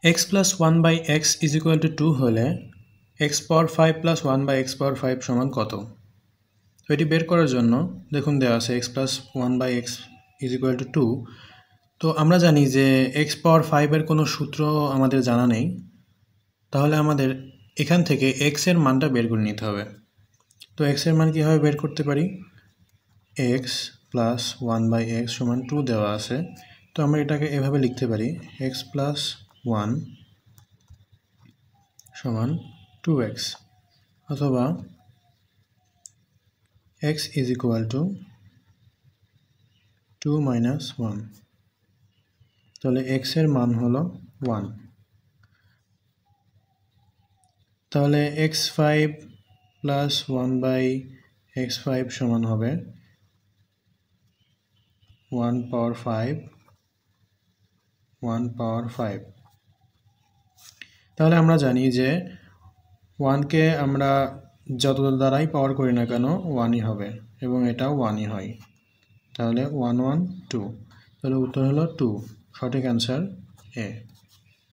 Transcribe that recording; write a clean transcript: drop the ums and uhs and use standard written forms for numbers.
x plus 1 by x is equal to 2 হলে x power 5 plus 1 by x power 5 সমান কত? তো এটি বের করার জন্য দেখুন দেওয়া আছে x plus 1 by x is equal to 2। তো আমরা জানি যে x power 5 এর কোনো সূত্র আমাদের জানা নেই, তাহলে আমাদের এখান থেকে x এর মানটা বের করে নিতে হবে। তো x এর মান কীভাবে বের করতে পারি? x plus 1 by x সমান 2 দেওয়া আছে, তো আমরা এটাকে এভাবে লিখতে পারি x plus 1 সমান 2x, অথবা x is equal to 2 minus 1। তাহলে x এর মান হলো 1। তাহলে x5 plus 1 by x5 সমান হবে 1 power 5 1 power 5। তাহলে আমরা জানি যে 1কে আমরা যত দ্বারাই পাওয়ার করি না কেন 1ই হবে, এবং এটাও 1ই হয়। তাহলে 1 1 2, তাহলে উত্তর হলো 2। সঠিক অ্যান্সার এ।